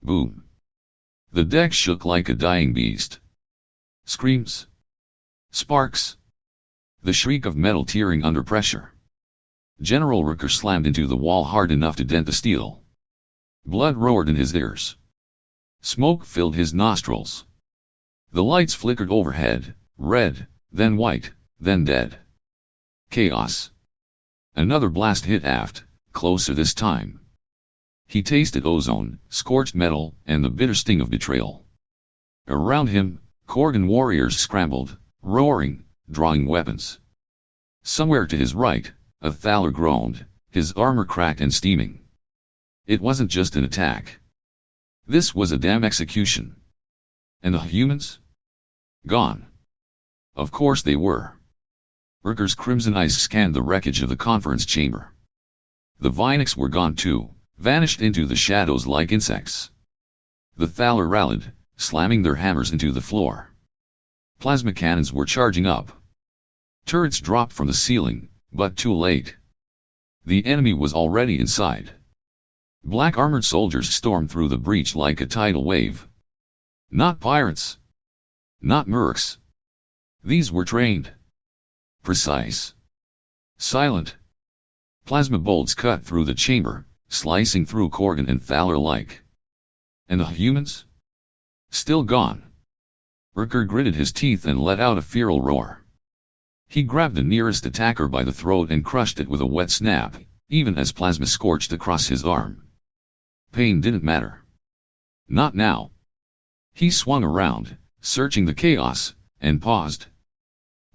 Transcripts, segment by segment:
Boom. The deck shook like a dying beast. Screams. Sparks. The shriek of metal tearing under pressure. General Rakar slammed into the wall hard enough to dent the steel. Blood roared in his ears. Smoke filled his nostrils. The lights flickered overhead, red, then white, then dead. Chaos. Another blast hit aft, closer this time. He tasted ozone, scorched metal, and the bitter sting of betrayal. Around him, Korgon warriors scrambled, roaring, drawing weapons. Somewhere to his right, a Thalor groaned, his armor cracked and steaming. It wasn't just an attack. This was a damn execution. And the humans? Gone. Of course they were. Rakar's crimson eyes scanned the wreckage of the conference chamber. The Vynix were gone too, vanished into the shadows like insects. The Thalor rallied, slamming their hammers into the floor. Plasma cannons were charging up. Turrets dropped from the ceiling, but too late. The enemy was already inside. Black armored soldiers stormed through the breach like a tidal wave. Not pirates. Not mercs. These were trained. Precise. Silent. Plasma bolts cut through the chamber, slicing through Korgon and Thalor alike. And the humans? Still gone. Rakar gritted his teeth and let out a feral roar. He grabbed the nearest attacker by the throat and crushed it with a wet snap, even as plasma scorched across his arm. Pain didn't matter. Not now. He swung around, searching the chaos, and paused.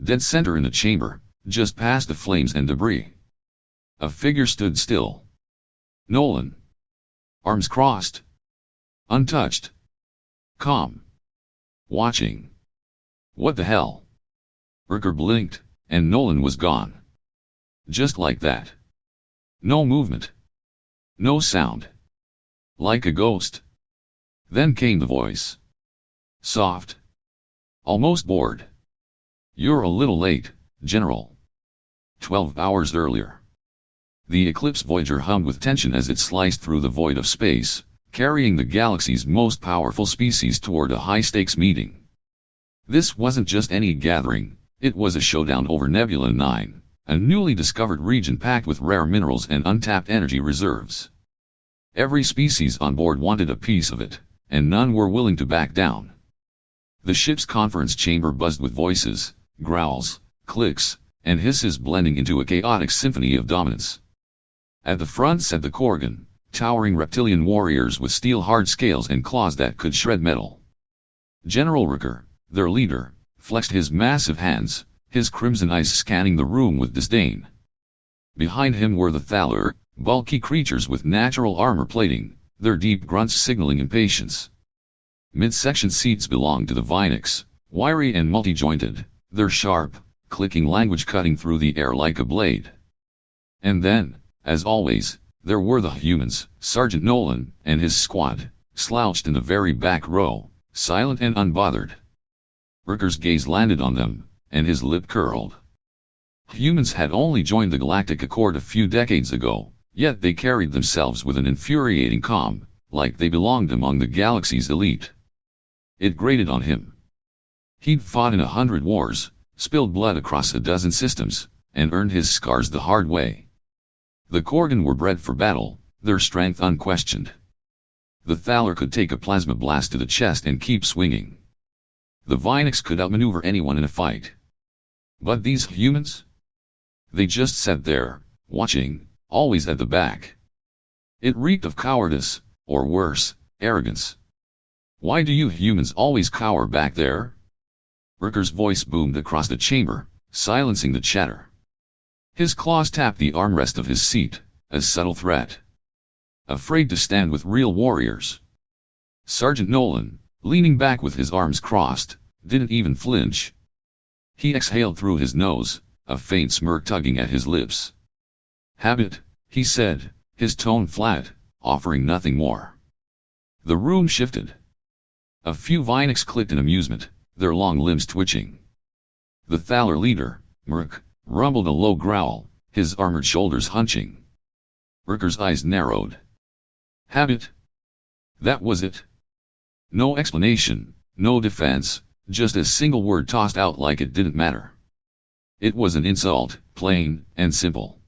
Dead center in the chamber, just past the flames and debris. A figure stood still. Nolan. Arms crossed. Untouched. Calm. Watching. What the hell? Rakar blinked, and Nolan was gone. Just like that. No movement. No sound. Like a ghost. Then came the voice. Soft. Almost bored. You're a little late, General. 12 hours earlier. The Eclipse Voyager hummed with tension as it sliced through the void of space, carrying the galaxy's most powerful species toward a high-stakes meeting. This wasn't just any gathering, it was a showdown over Nebula 9, a newly discovered region packed with rare minerals and untapped energy reserves. Every species on board wanted a piece of it, and none were willing to back down. The ship's conference chamber buzzed with voices, growls, clicks, and hisses blending into a chaotic symphony of dominance. At the front sat the Korgon, towering reptilian warriors with steel-hard scales and claws that could shred metal. General Rakar, their leader, flexed his massive hands, his crimson eyes scanning the room with disdain. Behind him were the Thalor, bulky creatures with natural armor plating, their deep grunts signaling impatience. Midsection seats belonged to the Vynix, wiry and multi-jointed, their sharp, clicking language cutting through the air like a blade. And then, as always, there were the humans, Sergeant Nolan and his squad, slouched in the very back row, silent and unbothered. Rakar's gaze landed on them, and his lip curled. Humans had only joined the Galactic Accord a few decades ago, yet they carried themselves with an infuriating calm, like they belonged among the galaxy's elite. It grated on him. He'd fought in 100 wars, spilled blood across a dozen systems, and earned his scars the hard way. The Korgon were bred for battle, their strength unquestioned. The Thalor could take a plasma blast to the chest and keep swinging. The Vynix could outmaneuver anyone in a fight. But these humans? They just sat there, watching, always at the back. It reeked of cowardice, or worse, arrogance. Why do you humans always cower back there? Rakar's voice boomed across the chamber, silencing the chatter. His claws tapped the armrest of his seat, a subtle threat. Afraid to stand with real warriors. Sergeant Nolan, leaning back with his arms crossed, didn't even flinch. He exhaled through his nose, a faint smirk tugging at his lips. Habit, he said, his tone flat, offering nothing more. The room shifted. A few Vynix clicked in amusement, their long limbs twitching. The Thalor leader, Merc, rumbled a low growl, his armored shoulders hunching. Rakar's eyes narrowed. Habit? That was it. No explanation, no defense, just a single word tossed out like it didn't matter. It was an insult, plain and simple.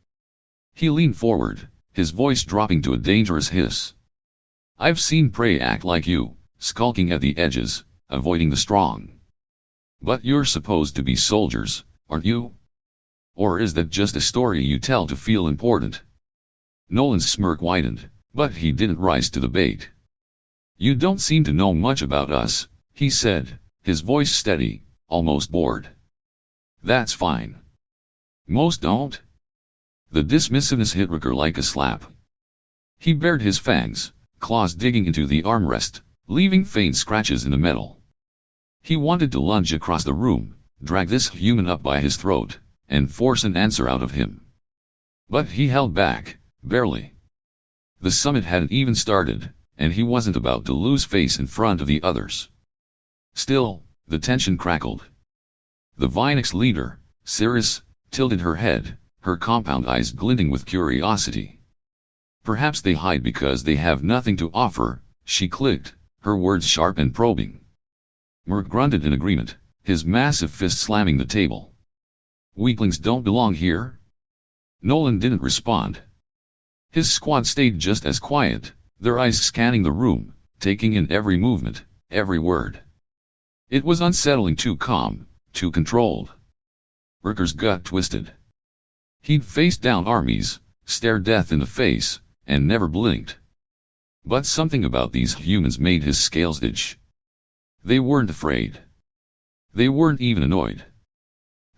He leaned forward, his voice dropping to a dangerous hiss. I've seen prey act like you, skulking at the edges, avoiding the strong. But you're supposed to be soldiers, aren't you? Or is that just a story you tell to feel important? Nolan's smirk widened, but he didn't rise to the bait. You don't seem to know much about us, he said, his voice steady, almost bored. That's fine. Most don't. The dismissiveness hit Rakar like a slap. He bared his fangs, claws digging into the armrest, leaving faint scratches in the metal. He wanted to lunge across the room, drag this human up by his throat, and force an answer out of him. But he held back, barely. The summit hadn't even started, and he wasn't about to lose face in front of the others. Still, the tension crackled. The Vynix leader, Cirrus, tilted her head, her compound eyes glinting with curiosity. Perhaps they hide because they have nothing to offer, she clicked, her words sharp and probing. Merc grunted in agreement, his massive fist slamming the table. Weaklings don't belong here? Nolan didn't respond. His squad stayed just as quiet, their eyes scanning the room, taking in every movement, every word. It was unsettling, too calm, too controlled. Rakar's gut twisted. He'd faced down armies, stared death in the face, and never blinked. But something about these humans made his scales itch. They weren't afraid. They weren't even annoyed.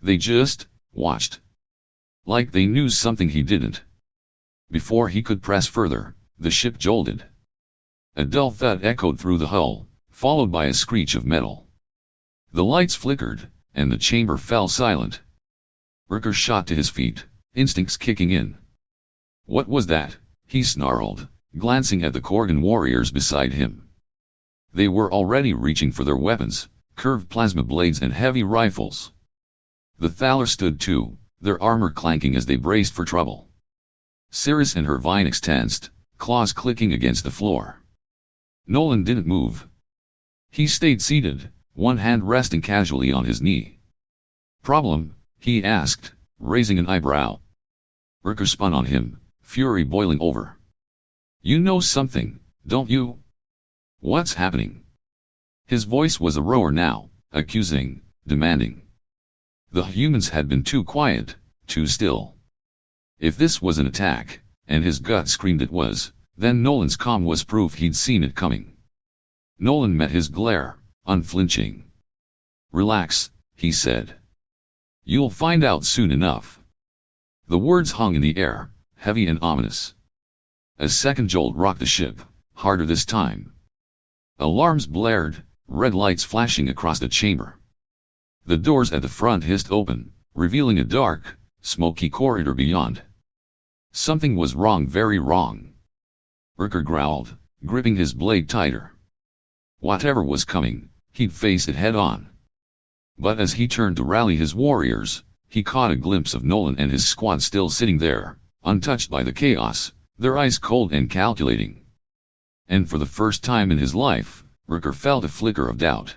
They just watched. Like they knew something he didn't. Before he could press further, the ship jolted. A dull thud echoed through the hull, followed by a screech of metal. The lights flickered, and the chamber fell silent. Rakar shot to his feet, instincts kicking in. What was that? He snarled, glancing at the Korgon warriors beside him. They were already reaching for their weapons, curved plasma blades and heavy rifles. The Thalor stood too, their armor clanking as they braced for trouble. Cirrus and her Vynix tensed, claws clicking against the floor. Nolan didn't move. He stayed seated, one hand resting casually on his knee. Problem? He asked, raising an eyebrow. Rakar spun on him, fury boiling over. You know something, don't you? What's happening? His voice was a roar now, accusing, demanding. The humans had been too quiet, too still. If this was an attack, and his gut screamed it was, then Nolan's calm was proof he'd seen it coming. Nolan met his glare, unflinching. Relax, he said. You'll find out soon enough. The words hung in the air, heavy and ominous. A second jolt rocked the ship, harder this time. Alarms blared, red lights flashing across the chamber. The doors at the front hissed open, revealing a dark, smoky corridor beyond. Something was wrong, very wrong. Rakar growled, gripping his blade tighter. Whatever was coming, he'd face it head on. But as he turned to rally his warriors, he caught a glimpse of Nolan and his squad still sitting there, untouched by the chaos, their eyes cold and calculating. And for the first time in his life, Rakar felt a flicker of doubt.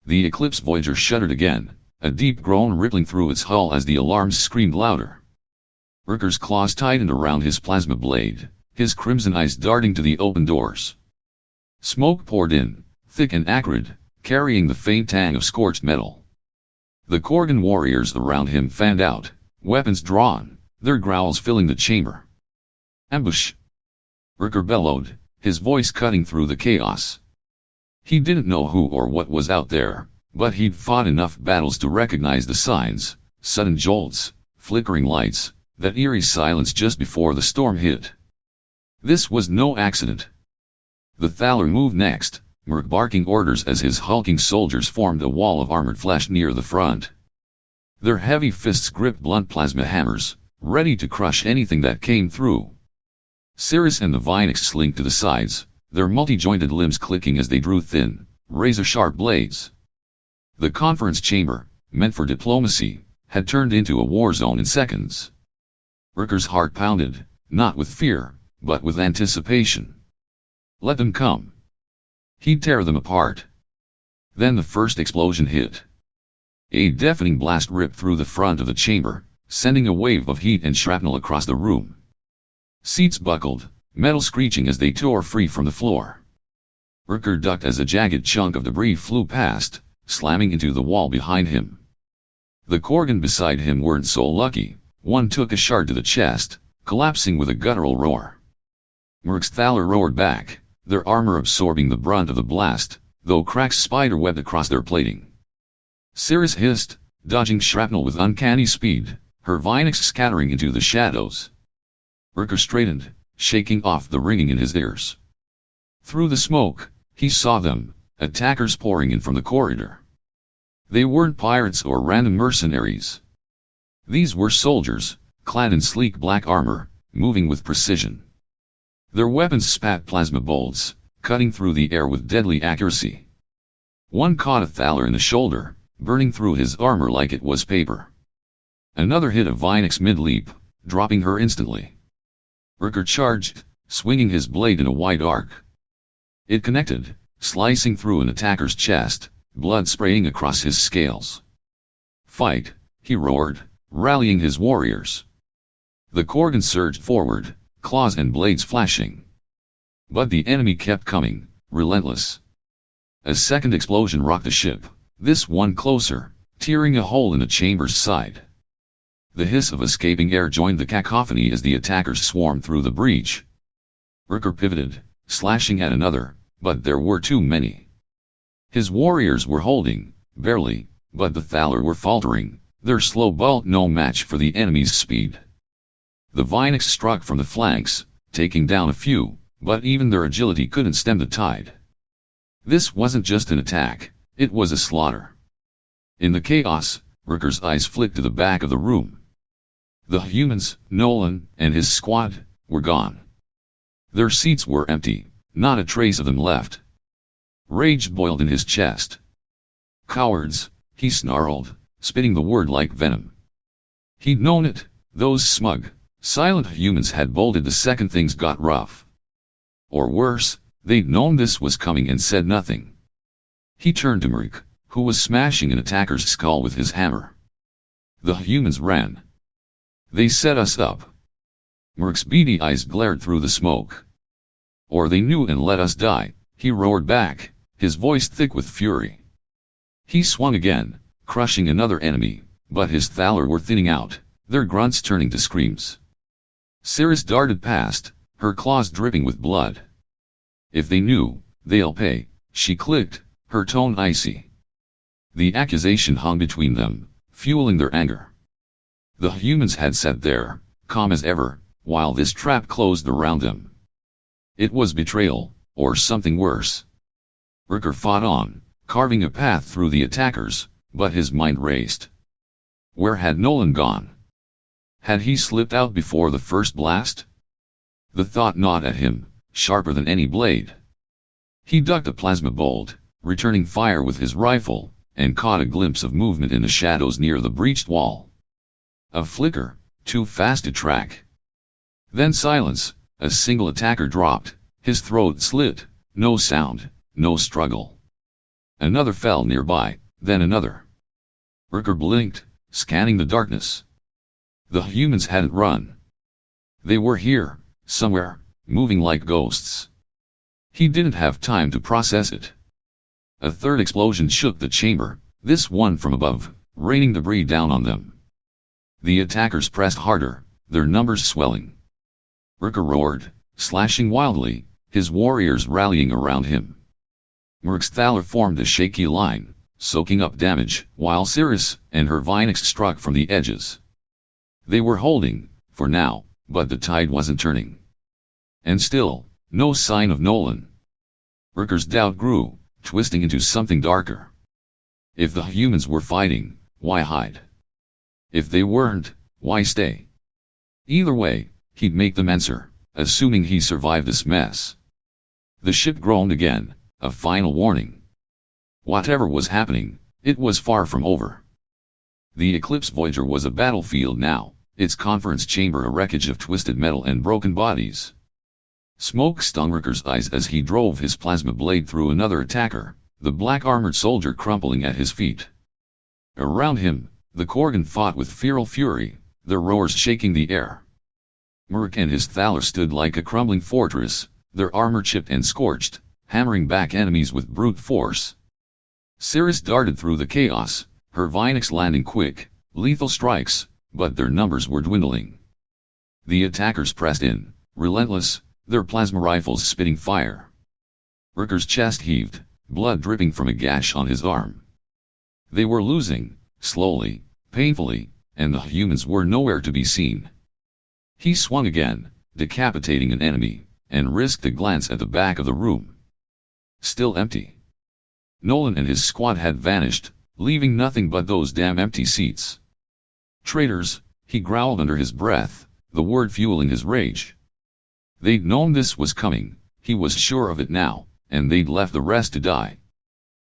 The Eclipse Voyager shuddered again, a deep groan rippling through its hull as the alarms screamed louder. Rakar's claws tightened around his plasma blade, his crimson eyes darting to the open doors. Smoke poured in, thick and acrid, carrying the faint tang of scorched metal. The Korgon warriors around him fanned out, weapons drawn, their growls filling the chamber. Ambush! Rakar bellowed, his voice cutting through the chaos. He didn't know who or what was out there, but he'd fought enough battles to recognize the signs, sudden jolts, flickering lights, that eerie silence just before the storm hit. This was no accident. The Thalor moved next, Merc barking orders as his hulking soldiers formed a wall of armored flesh near the front. Their heavy fists gripped blunt plasma hammers, ready to crush anything that came through. Cirrus and the Vynix slinked to the sides, their multi-jointed limbs clicking as they drew thin, razor-sharp blades. The conference chamber, meant for diplomacy, had turned into a war zone in seconds. Rakar's heart pounded, not with fear, but with anticipation. Let them come. He'd tear them apart. Then the first explosion hit. A deafening blast ripped through the front of the chamber, sending a wave of heat and shrapnel across the room. Seats buckled, metal screeching as they tore free from the floor. Rakar ducked as a jagged chunk of debris flew past, slamming into the wall behind him. The Korgon beside him weren't so lucky. One took a shard to the chest, collapsing with a guttural roar. Merc's Thalor roared back, their armor absorbing the brunt of the blast, though cracks spiderwebbed across their plating. Cirrus hissed, dodging shrapnel with uncanny speed, her Vynix scattering into the shadows. Rakar straightened, shaking off the ringing in his ears. Through the smoke, he saw them, attackers pouring in from the corridor. They weren't pirates or random mercenaries. These were soldiers, clad in sleek black armor, moving with precision. Their weapons spat plasma bolts, cutting through the air with deadly accuracy. One caught a Thalor in the shoulder, burning through his armor like it was paper. Another hit a Vynix mid-leap, dropping her instantly. Rakar charged, swinging his blade in a wide arc. It connected, slicing through an attacker's chest, blood spraying across his scales. "Fight," he roared, rallying his warriors. The Korgon surged forward, claws and blades flashing. But the enemy kept coming, relentless. A second explosion rocked the ship, this one closer, tearing a hole in the chamber's side. The hiss of escaping air joined the cacophony as the attackers swarmed through the breach. Rakar pivoted, slashing at another, but there were too many. His warriors were holding, barely, but the Thalor were faltering, their slow bulk no match for the enemy's speed. The Vynix struck from the flanks, taking down a few, but even their agility couldn't stem the tide. This wasn't just an attack, it was a slaughter. In the chaos, Rakar's eyes flicked to the back of the room. The humans, Nolan, and his squad, were gone. Their seats were empty, not a trace of them left. Rage boiled in his chest. "Cowards," he snarled, spitting the word like venom. He'd known it, those smug, silent humans had bolted the second things got rough. Or worse, they'd known this was coming and said nothing. He turned to Merc, who was smashing an attacker's skull with his hammer. The humans ran. "They set us up." Merc's beady eyes glared through the smoke. "Or they knew and let us die," he roared back, his voice thick with fury. He swung again, crushing another enemy, but his Thalor were thinning out, their grunts turning to screams. Cirrus darted past, her claws dripping with blood. "If they knew, they'll pay," she clicked, her tone icy. The accusation hung between them, fueling their anger. The humans had sat there, calm as ever, while this trap closed around them. It was betrayal, or something worse. Rakar fought on, carving a path through the attackers, but his mind raced. Where had Nolan gone? Had he slipped out before the first blast? The thought gnawed at him, sharper than any blade. He ducked a plasma bolt, returning fire with his rifle, and caught a glimpse of movement in the shadows near the breached wall. A flicker, too fast to track. Then silence, a single attacker dropped, his throat slit, no sound, no struggle. Another fell nearby, then another. Rakar blinked, scanning the darkness. The humans hadn't run. They were here, somewhere, moving like ghosts. He didn't have time to process it. A third explosion shook the chamber, this one from above, raining debris down on them. The attackers pressed harder, their numbers swelling. Rakar roared, slashing wildly, his warriors rallying around him. Merc's Thalor formed a shaky line, soaking up damage, while Cirrus and her Vynix struck from the edges. They were holding, for now, but the tide wasn't turning. And still, no sign of Nolan. Rakar's doubt grew, twisting into something darker. If the humans were fighting, why hide? If they weren't, why stay? Either way, he'd make them answer, assuming he survived this mess. The ship groaned again, a final warning. Whatever was happening, it was far from over. The Eclipse Voyager was a battlefield now, its conference chamber a wreckage of twisted metal and broken bodies. Smoke stung Rakar's eyes as he drove his plasma blade through another attacker, the black-armored soldier crumpling at his feet. Around him, the Korgon fought with feral fury, their roars shaking the air. Murk and his Thalor stood like a crumbling fortress, their armor chipped and scorched, hammering back enemies with brute force. Cirrus darted through the chaos, her Vynix landing quick, lethal strikes, but their numbers were dwindling. The attackers pressed in, relentless, their plasma rifles spitting fire. Rakar's chest heaved, blood dripping from a gash on his arm. They were losing, slowly, painfully, and the humans were nowhere to be seen. He swung again, decapitating an enemy, and risked a glance at the back of the room. Still empty. Nolan and his squad had vanished, leaving nothing but those damn empty seats. Traitors, he growled under his breath, the word fueling his rage. They'd known this was coming, he was sure of it now, and they'd left the rest to die.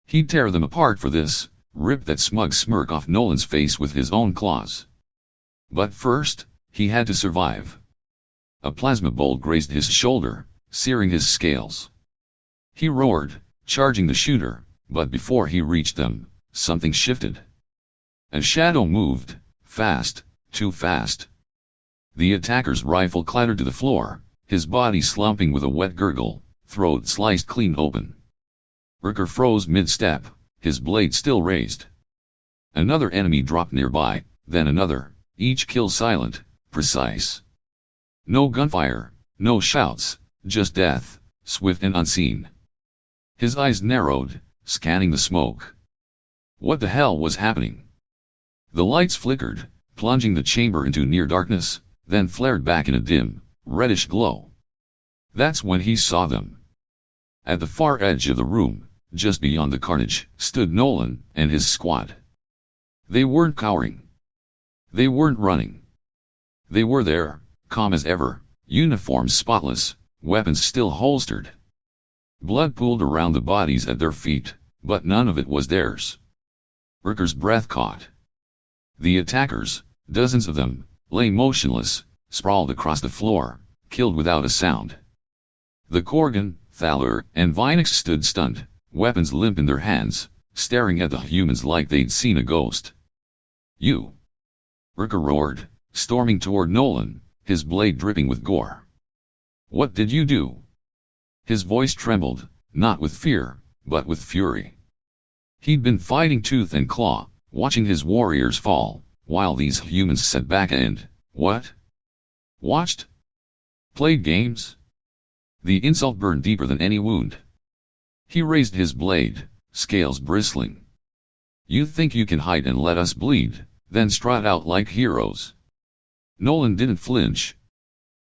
He'd tear them apart for this, rip that smug smirk off Nolan's face with his own claws. But first, he had to survive. A plasma bolt grazed his shoulder, searing his scales. He roared, charging the shooter, but before he reached them, something shifted. A shadow moved, fast, too fast. The attacker's rifle clattered to the floor, his body slumping with a wet gurgle, throat sliced clean open. Rakar froze mid-step, his blade still raised. Another enemy dropped nearby, then another, each kill silent, precise. No gunfire, no shouts, just death, swift and unseen. His eyes narrowed, scanning the smoke. What the hell was happening? The lights flickered, plunging the chamber into near darkness, then flared back in a dim, reddish glow. That's when he saw them. At the far edge of the room, just beyond the carnage, stood Nolan and his squad. They weren't cowering. They weren't running. They were there, calm as ever, uniforms spotless, weapons still holstered. Blood pooled around the bodies at their feet, but none of it was theirs. Rakar's breath caught. The attackers, dozens of them, lay motionless, sprawled across the floor, killed without a sound. The Korgon, Thalor, and Vynix stood stunned, weapons limp in their hands, staring at the humans like they'd seen a ghost. You! Rakar roared, storming toward Nolan, his blade dripping with gore. What did you do? His voice trembled, not with fear, but with fury. He'd been fighting tooth and claw, watching his warriors fall, while these humans sat back and, what? Watched? Played games? The insult burned deeper than any wound. He raised his blade, scales bristling. You think you can hide and let us bleed, then strut out like heroes? Nolan didn't flinch.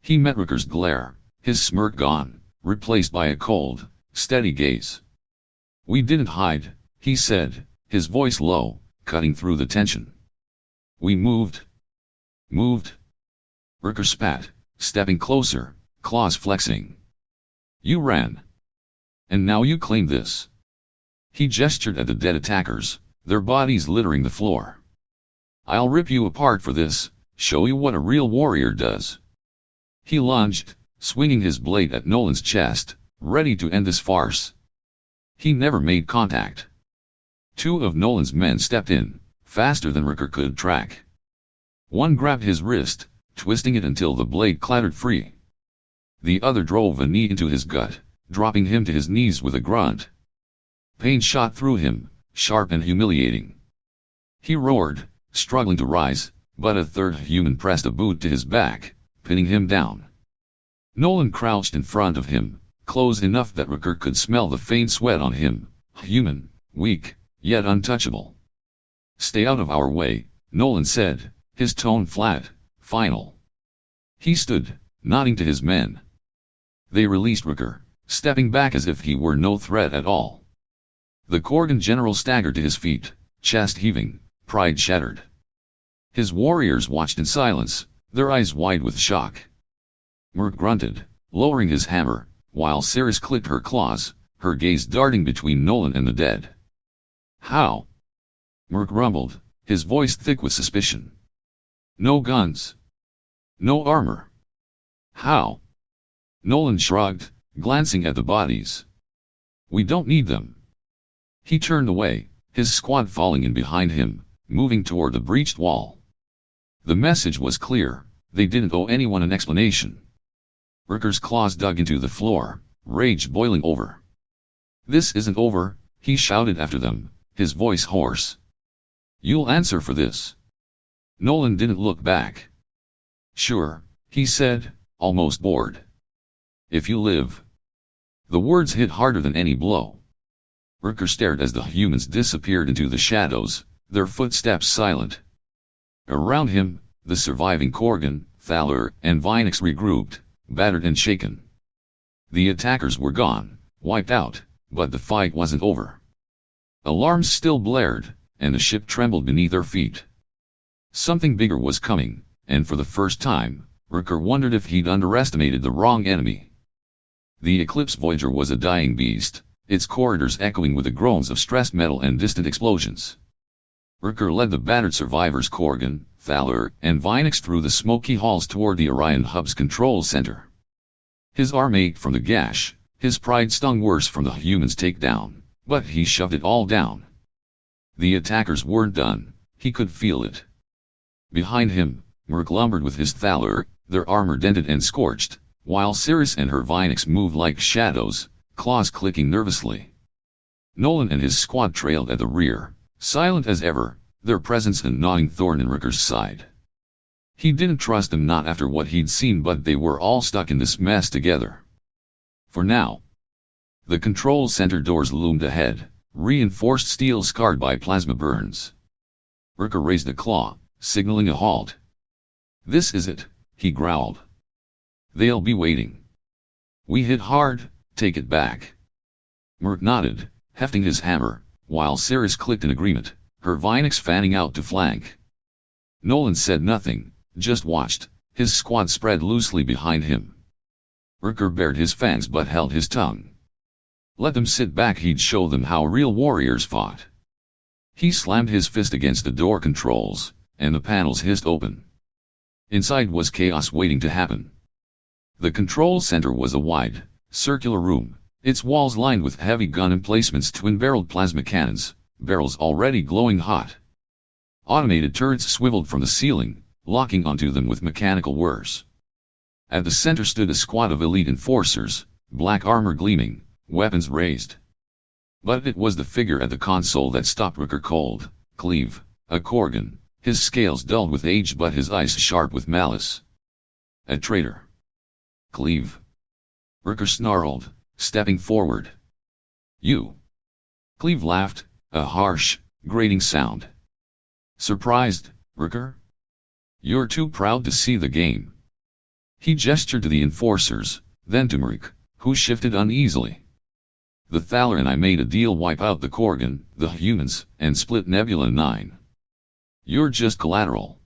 He met Rakar's glare, his smirk gone, replaced by a cold, steady gaze. We didn't hide, he said, his voice low, cutting through the tension. We moved. Moved. Rakar spat, stepping closer, claws flexing. You ran. And now you claim this. He gestured at the dead attackers, their bodies littering the floor. I'll rip you apart for this, show you what a real warrior does. He lunged, swinging his blade at Nolan's chest, ready to end this farce. He never made contact. Two of Nolan's men stepped in, faster than Rakar could track. One grabbed his wrist, twisting it until the blade clattered free. The other drove a knee into his gut, dropping him to his knees with a grunt. Pain shot through him, sharp and humiliating. He roared, struggling to rise, but a third human pressed a boot to his back, pinning him down. Nolan crouched in front of him, close enough that Rakar could smell the faint sweat on him, human, weak, yet untouchable. Stay out of our way, Nolan said, his tone flat, final. He stood, nodding to his men. They released Rakar, stepping back as if he were no threat at all. The Korgon general staggered to his feet, chest heaving, pride shattered. His warriors watched in silence, their eyes wide with shock. Murk grunted, lowering his hammer, while Cirrus clicked her claws, her gaze darting between Nolan and the dead. How? Murk rumbled, his voice thick with suspicion. No guns. No armor. How? Nolan shrugged, glancing at the bodies. We don't need them. He turned away, his squad falling in behind him, moving toward the breached wall. The message was clear, they didn't owe anyone an explanation. Rakar's claws dug into the floor, rage boiling over. This isn't over, he shouted after them, his voice hoarse. You'll answer for this. Nolan didn't look back. Sure, he said, almost bored. If you live. The words hit harder than any blow. Rakar stared as the humans disappeared into the shadows, their footsteps silent. Around him, the surviving Korgon, Thalor, and Vynix regrouped, battered and shaken. The attackers were gone, wiped out, but the fight wasn't over. Alarms still blared, and the ship trembled beneath their feet. Something bigger was coming, and for the first time, Rakar wondered if he'd underestimated the wrong enemy. The Eclipse Voyager was a dying beast, its corridors echoing with the groans of stressed metal and distant explosions. Rakar led the battered survivors Korgon, Thalor, and Vynix through the smoky halls toward the Orion Hub's control center. His arm ached from the gash, his pride stung worse from the humans' takedown, but he shoved it all down. The attackers weren't done, he could feel it. Behind him, Merc lumbered with his Thalor, their armor dented and scorched, while Cirrus and her Vynix moved like shadows, claws clicking nervously. Nolan and his squad trailed at the rear, silent as ever, their presence a gnawing thorn in Rakar's side. He didn't trust them not after what he'd seen, but they were all stuck in this mess together. For now. The control center doors loomed ahead, reinforced steel scarred by plasma burns. Rakar raised a claw, signaling a halt. This is it, he growled. They'll be waiting. We hit hard, take it back. Merc nodded, hefting his hammer, while Cirrus clicked in agreement, her Vynix fanning out to flank. Nolan said nothing, just watched, his squad spread loosely behind him. Rakar bared his fangs but held his tongue. Let them sit back, he'd show them how real warriors fought. He slammed his fist against the door controls, and the panels hissed open. Inside was chaos waiting to happen. The control center was a wide, circular room, its walls lined with heavy gun emplacements, twin-barreled plasma cannons, barrels already glowing hot. Automated turrets swiveled from the ceiling, locking onto them with mechanical whirs. At the center stood a squad of elite enforcers, black armor gleaming, weapons raised. But it was the figure at the console that stopped Rakar cold, Cleve, a Korgon, his scales dulled with age but his eyes sharp with malice. A traitor. Cleve. Rakar snarled, stepping forward. You. Cleve laughed, a harsh, grating sound. Surprised, Rakar? You're too proud to see the game. He gestured to the enforcers, then to Merc, who shifted uneasily. The Thalor and I made a deal: wipe out the Korgon, the humans, and split Nebula 9. You're just collateral.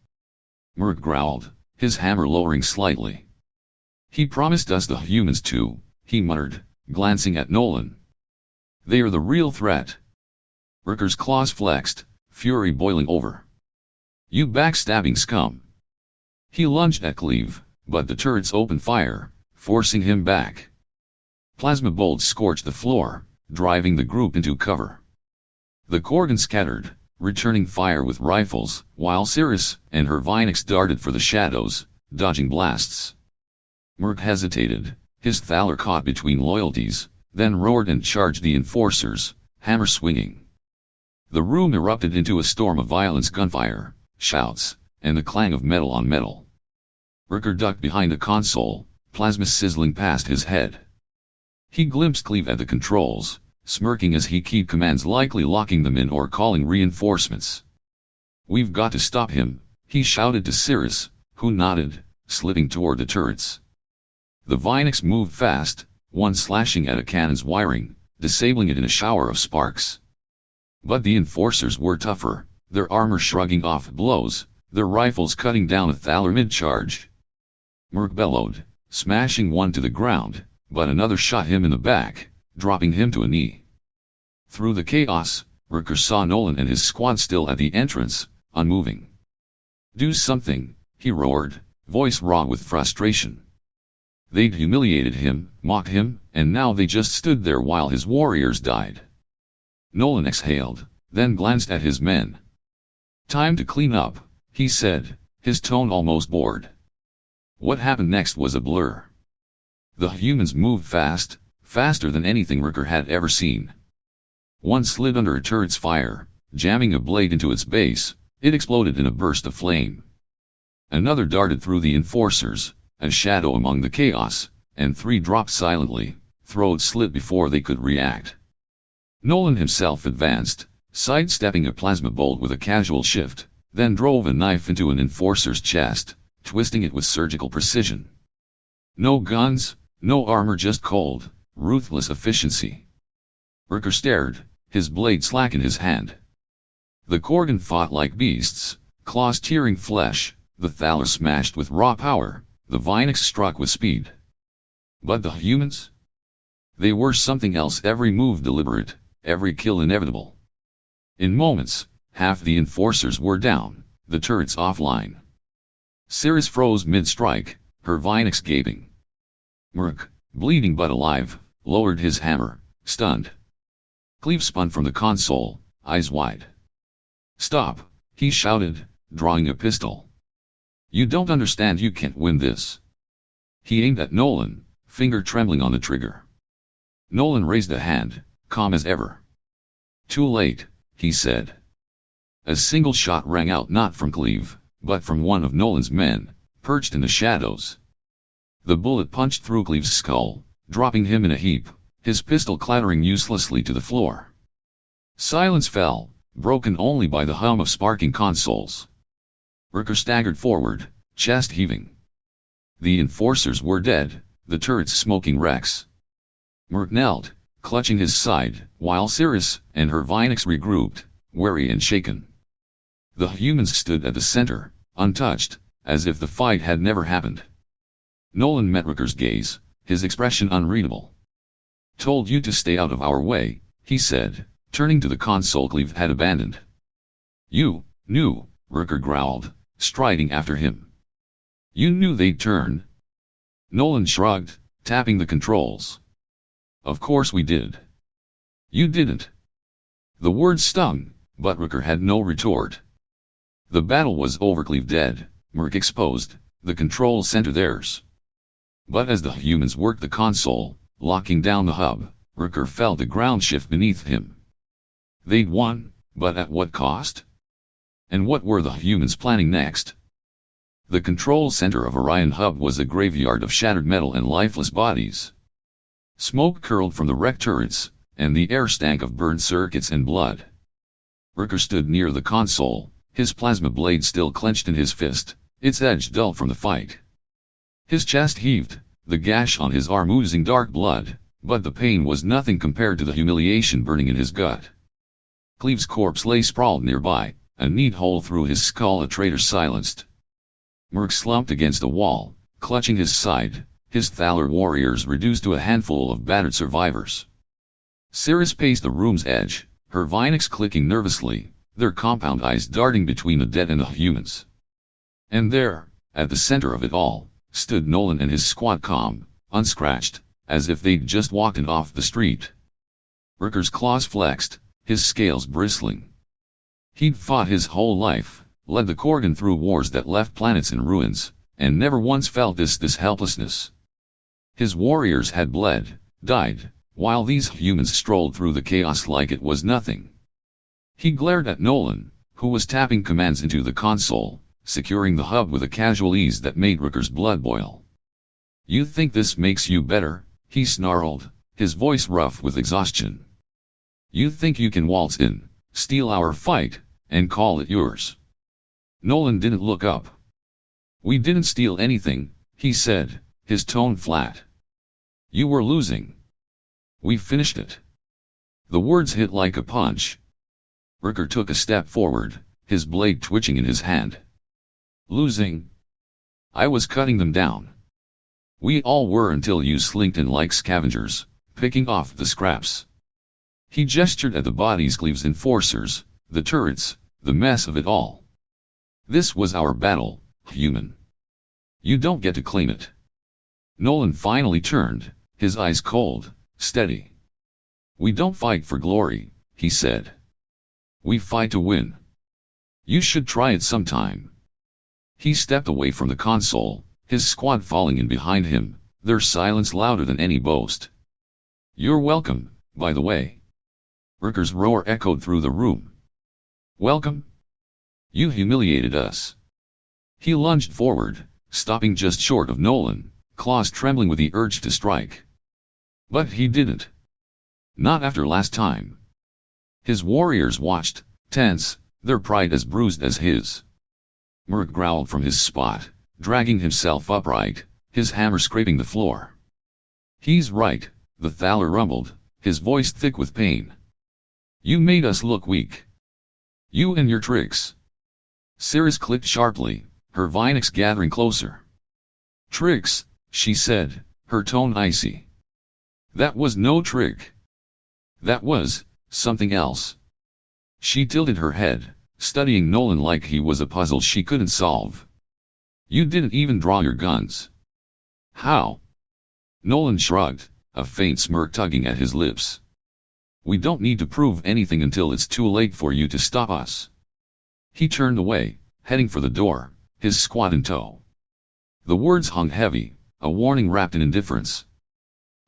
Merc growled, his hammer lowering slightly. He promised us the humans too, he muttered, glancing at Nolan. They are the real threat. Rakar's claws flexed, fury boiling over. You backstabbing scum. He lunged at Cleve, but the turrets opened fire, forcing him back. Plasma bolts scorched the floor, driving the group into cover. The Korgon scattered, returning fire with rifles, while Cirrus and her Vynix darted for the shadows, dodging blasts. Merc hesitated, his Thalor caught between loyalties, then roared and charged the enforcers, hammer swinging. The room erupted into a storm of violence, gunfire, shouts, and the clang of metal on metal. Rakar ducked behind a console, plasma sizzling past his head. He glimpsed Cleve at the controls, smirking as he keyed commands, likely locking them in or calling reinforcements. We've got to stop him, he shouted to Cirrus, who nodded, slipping toward the turrets. The Vynix moved fast, one slashing at a cannon's wiring, disabling it in a shower of sparks. But the enforcers were tougher, their armor shrugging off blows, their rifles cutting down a Thalor mid-charge. Merc bellowed, smashing one to the ground, but another shot him in the back, dropping him to a knee. Through the chaos, Rakar saw Nolan and his squad still at the entrance, unmoving. Do something, he roared, voice raw with frustration. They'd humiliated him, mocked him, and now they just stood there while his warriors died. Nolan exhaled, then glanced at his men. "Time to clean up," he said, his tone almost bored. What happened next was a blur. The humans moved fast, faster than anything Rakar had ever seen. One slid under a turret's fire, jamming a blade into its base. It exploded in a burst of flame. Another darted through the enforcers, a shadow among the chaos, and 3 dropped silently, throats slit before they could react. Nolan himself advanced, sidestepping a plasma bolt with a casual shift, then drove a knife into an enforcer's chest, twisting it with surgical precision. No guns, no armor, just cold, ruthless efficiency. Rakar stared, his blade slack in his hand. The Korgon fought like beasts, claws tearing flesh, the Thalor smashed with raw power, the Vynix struck with speed. But the humans? They were something else, every move deliberate, every kill inevitable. In moments, half the enforcers were down, the turrets offline. Cirrus froze mid-strike, her Vynix gaping. Merc, bleeding but alive, lowered his hammer, stunned. Cleve spun from the console, eyes wide. "Stop," he shouted, drawing a pistol. "You don't understand, you can't win this." He aimed at Nolan, finger trembling on the trigger. Nolan raised a hand, calm as ever. "Too late," he said. A single shot rang out, not from Cleve, but from one of Nolan's men, perched in the shadows. The bullet punched through Cleve's skull, dropping him in a heap, his pistol clattering uselessly to the floor. Silence fell, broken only by the hum of sparking consoles. Rakar staggered forward, chest heaving. The enforcers were dead, the turrets smoking wrecks. Merc knelt, clutching his side, while Cirrus and her Vynix regrouped, wary and shaken. The humans stood at the center, untouched, as if the fight had never happened. Nolan met Rakar's gaze, his expression unreadable. "Told you to stay out of our way," he said, turning to the console Cleve had abandoned. "You knew," Rakar growled, striding after him. "You knew they'd turn." Nolan shrugged, tapping the controls. "Of course we did." "You didn't." The words stung, but Rakar had no retort. The battle was over, Cleve dead, Merc exposed, the control center theirs. But as the humans worked the console, locking down the hub, Rakar felt the ground shift beneath him. They'd won, but at what cost? And what were the humans planning next? The control center of Orion Hub was a graveyard of shattered metal and lifeless bodies. Smoke curled from the wrecked turrets, and the air stank of burned circuits and blood. Rakar stood near the console, his plasma blade still clenched in his fist, its edge dull from the fight. His chest heaved, the gash on his arm oozing dark blood, but the pain was nothing compared to the humiliation burning in his gut. Cleve's corpse lay sprawled nearby, a neat hole through his skull, a traitor silenced. Merc slumped against a wall, clutching his side, his Thalor warriors reduced to a handful of battered survivors. Cirrus paced the room's edge, her Vynix clicking nervously, their compound eyes darting between the dead and the humans. And there, at the center of it all, stood Nolan and his squad, calm, unscratched, as if they'd just walked in off the street. Rakar's claws flexed, his scales bristling. He'd fought his whole life, led the Korgon through wars that left planets in ruins, and never once felt this helplessness. His warriors had bled, died, while these humans strolled through the chaos like it was nothing. He glared at Nolan, who was tapping commands into the console, securing the hub with a casual ease that made Rakar's blood boil. "You think this makes you better?" he snarled, his voice rough with exhaustion. "You think you can waltz in, steal our fight, and call it yours?" Nolan didn't look up. "We didn't steal anything," he said, his tone flat. "You were losing. We finished it." The words hit like a punch. Rakar took a step forward, his blade twitching in his hand. "Losing? I was cutting them down. We all were until you slinked in like scavengers, picking off the scraps." He gestured at the bodies, Cleve's enforcers, the turrets, the mess of it all. "This was our battle, human. You don't get to claim it." Nolan finally turned, his eyes cold, steady. "We don't fight for glory," he said. "We fight to win. You should try it sometime." He stepped away from the console, his squad falling in behind him, their silence louder than any boast. "You're welcome, by the way." Rakar's roar echoed through the room. "Welcome? You humiliated us." He lunged forward, stopping just short of Nolan, claws trembling with the urge to strike. But he didn't. Not after last time. His warriors watched, tense, their pride as bruised as his. Murk growled from his spot, dragging himself upright, his hammer scraping the floor. "He's right," the Thalor rumbled, his voice thick with pain. "You made us look weak. You and your tricks." Cirrus clicked sharply, her Vynix gathering closer. "Tricks," she said, her tone icy. "That was no trick. That was something else." She tilted her head, studying Nolan like he was a puzzle she couldn't solve. "You didn't even draw your guns." "How?" Nolan shrugged, a faint smirk tugging at his lips. "We don't need to prove anything until it's too late for you to stop us." He turned away, heading for the door, his squad in tow. The words hung heavy, a warning wrapped in indifference.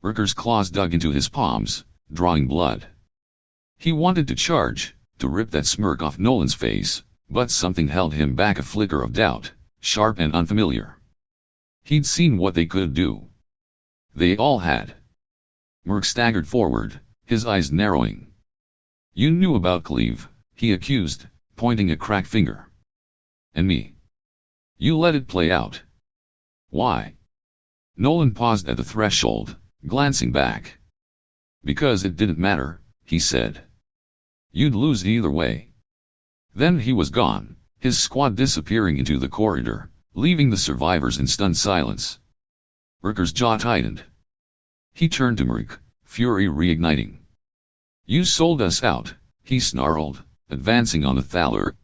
Rakar's claws dug into his palms, drawing blood. He wanted to charge, to rip that smirk off Nolan's face, but something held him back, a flicker of doubt, sharp and unfamiliar. He'd seen what they could do. They all had. Murk staggered forward, his eyes narrowing. "You knew about Cleve," he accused, pointing a cracked finger. "And me. You let it play out. Why?" Nolan paused at the threshold, glancing back. "Because it didn't matter," he said. "You'd lose either way." Then he was gone, his squad disappearing into the corridor, leaving the survivors in stunned silence. Rakar's jaw tightened. He turned to Murk, fury reigniting. "You sold us out," he snarled, advancing on the Thalor.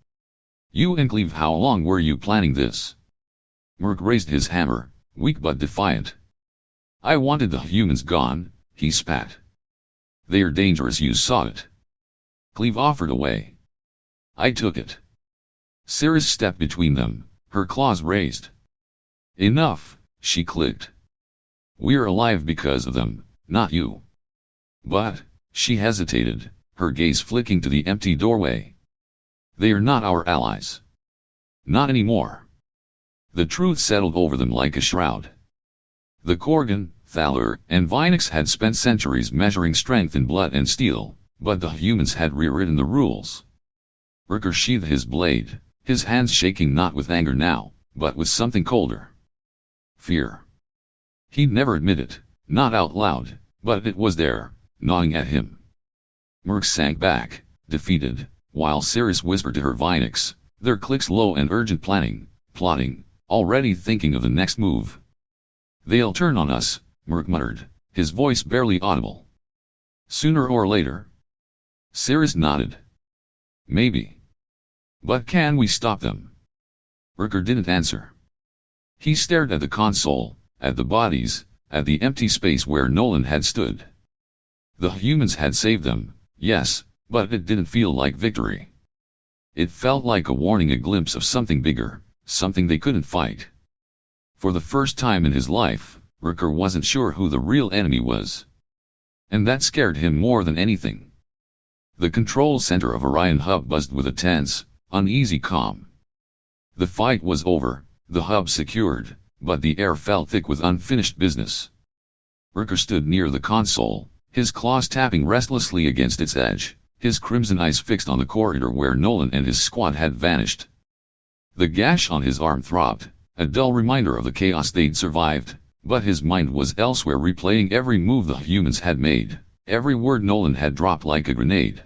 "You and Cleve, how long were you planning this?" Murk raised his hammer, weak but defiant. "I wanted the humans gone," he spat. "They're dangerous, you saw it." Cleve offered a way. "I took it." Cirrus stepped between them, her claws raised. "Enough," she clicked. "We're alive because of them, not you." "But," she hesitated, her gaze flicking to the empty doorway. "They are not our allies. Not anymore." The truth settled over them like a shroud. The Korgon, Thalor, and Vynix had spent centuries measuring strength in blood and steel, but the humans had rewritten the rules. Rakar sheathed his blade, his hands shaking not with anger now, but with something colder. Fear. He'd never admit it, not out loud, but it was there, gnawing at him. Murk sank back, defeated, while Cirrus whispered to her Vynix, their clicks low and urgent, plotting, already thinking of the next move. "They'll turn on us," Murk muttered, his voice barely audible. "Sooner or later." Cirrus nodded. "Maybe. But can we stop them?" Rakar didn't answer. He stared at the console, at the bodies, at the empty space where Nolan had stood. The humans had saved them, yes, but it didn't feel like victory. It felt like a warning, a glimpse of something bigger, something they couldn't fight. For the first time in his life, Rakar wasn't sure who the real enemy was. And that scared him more than anything. The control center of Orion Hub buzzed with a tense, uneasy calm. The fight was over, the hub secured, but the air felt thick with unfinished business. Rakar stood near the console, his claws tapping restlessly against its edge, his crimson eyes fixed on the corridor where Nolan and his squad had vanished. The gash on his arm throbbed, a dull reminder of the chaos they'd survived, but his mind was elsewhere, replaying every move the humans had made, every word Nolan had dropped like a grenade.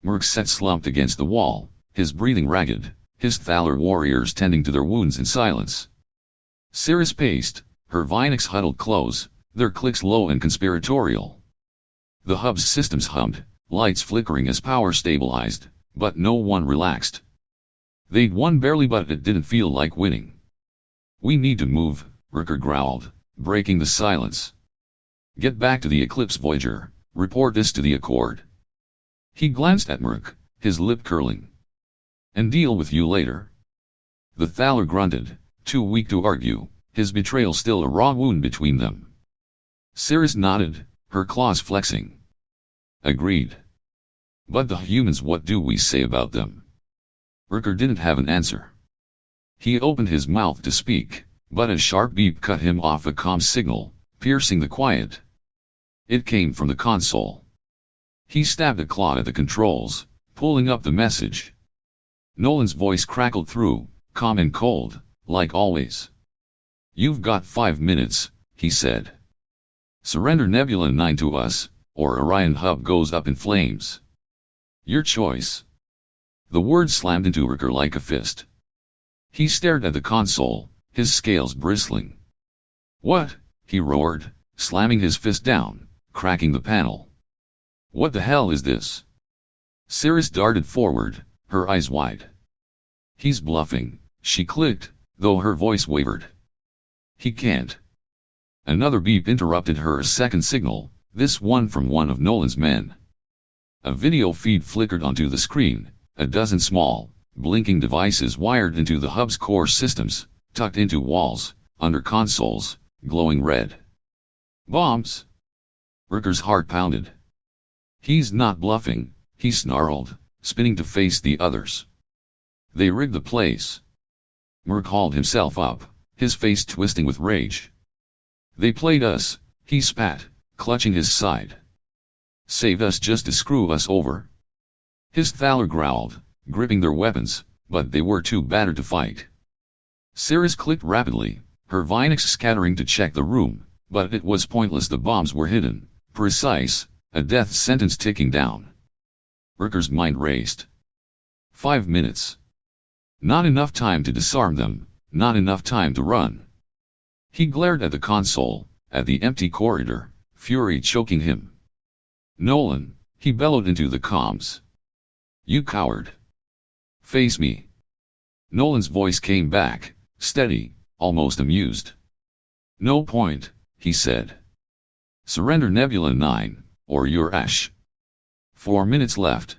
Murk sat slumped against the wall, his breathing ragged, his Thalor warriors tending to their wounds in silence. Cirrus paced, her Vynix huddled close, their clicks low and conspiratorial. The hub's systems hummed, lights flickering as power stabilized, but no one relaxed. They'd won barely, but it didn't feel like winning. "We need to move," Rakar growled, breaking the silence. Get back to the Eclipse Voyager, report this to the Accord. He glanced at Merc, his lip curling. And deal with you later. The Thalor grunted, too weak to argue, his betrayal still a raw wound between them. Cirrus nodded, her claws flexing. Agreed. But the humans, what do we say about them? Rakar didn't have an answer. He opened his mouth to speak, but a sharp beep cut him off, a comm signal, piercing the quiet. It came from the console. He stabbed a claw at the controls, pulling up the message. Nolan's voice crackled through, calm and cold, like always. You've got 5 minutes, he said. Surrender Nebula 9 to us, or Orion Hub goes up in flames. Your choice. The word slammed into Rakar like a fist. He stared at the console, his scales bristling. What? He roared, slamming his fist down, cracking the panel. What the hell is this? Cirrus darted forward, her eyes wide. He's bluffing, she clicked, though her voice wavered. He can't. Another beep interrupted her, a second signal, this one from one of Nolan's men. A video feed flickered onto the screen, a dozen small, blinking devices wired into the hub's core systems, tucked into walls, under consoles, glowing red. Bombs! Rakar's heart pounded. He's not bluffing, he snarled, spinning to face the others. They rigged the place. Merc hauled himself up, his face twisting with rage. They played us, he spat, clutching his side. Saved us just to screw us over. His Thalor growled, gripping their weapons, but they were too battered to fight. Cirrus clicked rapidly, her Vynix scattering to check the room, but it was pointless. The bombs were hidden, precise, a death sentence ticking down. Rakar's mind raced. 5 minutes. Not enough time to disarm them, not enough time to run. He glared at the console, at the empty corridor, fury choking him. Nolan, he bellowed into the comms. You coward. Face me. Nolan's voice came back, steady, almost amused. No point, he said. Surrender Nebula 9, or you're ash. 4 minutes left.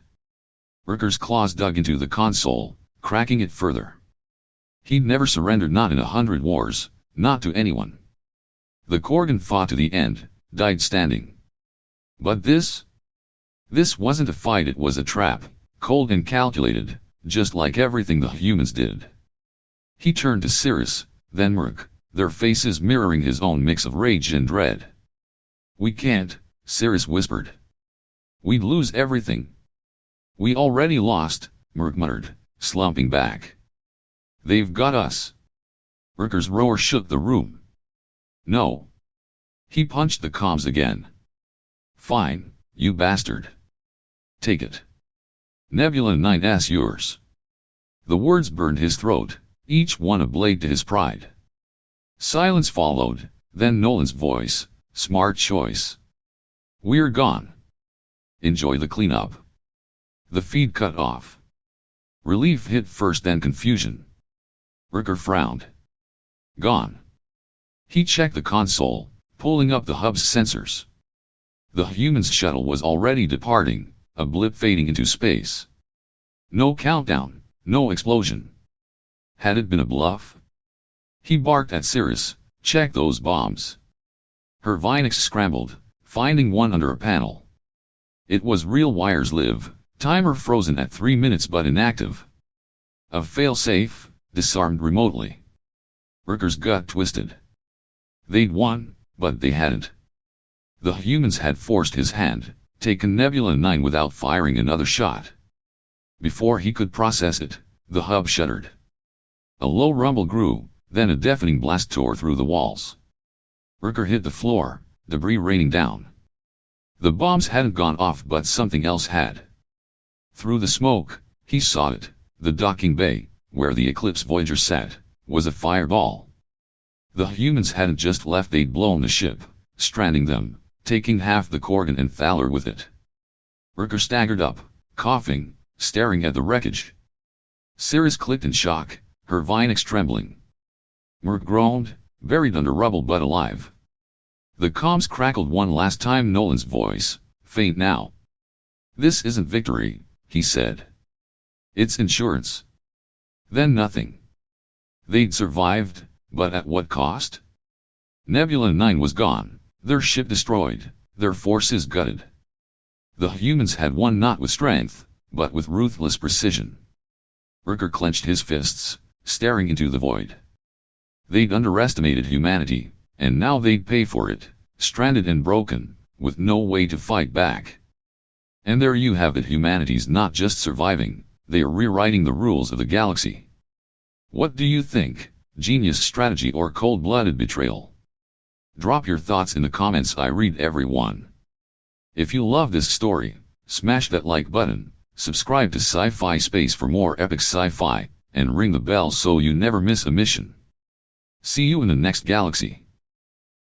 Rakar's claws dug into the console, cracking it further. He'd never surrendered, not in 100 wars, not to anyone. The Korgon fought to the end, died standing. But this wasn't a fight, it was a trap, cold and calculated, just like everything the humans did. He turned to Cirrus, then Merc, their faces mirroring his own mix of rage and dread. We can't, Cirrus whispered. We'd lose everything. We already lost, Merc muttered, slumping back. They've got us. Rakar's roar shook the room. No. He punched the comms again. Fine, you bastard. Take it. Nebula 9's yours. The words burned his throat, each one a blade to his pride. Silence followed, then Nolan's voice, smart choice. We're gone. Enjoy the cleanup. The feed cut off. Relief hit first, then confusion. Rakar frowned. Gone. He checked the console, pulling up the hub's sensors. The human's shuttle was already departing, a blip fading into space. No countdown, no explosion. Had it been a bluff? He barked at Cirrus, check those bombs. Her Vynix scrambled, finding one under a panel. It was real. Wires live, timer frozen at 3 minutes but inactive. A failsafe, disarmed remotely. Rakar's gut twisted. They'd won, but they hadn't. The humans had forced his hand, taken Nebula 9 without firing another shot. Before he could process it, the hub shuddered. A low rumble grew, then a deafening blast tore through the walls. Rakar hit the floor, debris raining down. The bombs hadn't gone off, but something else had. Through the smoke, he saw it. The docking bay, where the Eclipse Voyager sat, was a fireball. The humans hadn't just left, they'd blown the ship, stranding them, taking half the Korgon and Thalor with it. Rakar staggered up, coughing, staring at the wreckage. Cirrus clicked in shock, her Vynix trembling. Merc groaned, buried under rubble but alive. The comms crackled one last time. Nolan's voice, faint now. This isn't victory, he said. It's insurance. Then nothing. They'd survived, but at what cost? Nebula 9 was gone, their ship destroyed, their forces gutted. The humans had won not with strength, but with ruthless precision. Rakar clenched his fists, staring into the void. They'd underestimated humanity, and now they'd pay for it, stranded and broken, with no way to fight back. And there you have it, humanity's not just surviving, they are rewriting the rules of the galaxy. What do you think, genius strategy or cold-blooded betrayal? Drop your thoughts in the comments, I read every one. If you love this story, smash that like button, subscribe to Sci-Fi Space for more epic sci-fi, and ring the bell so you never miss a mission. See you in the next galaxy.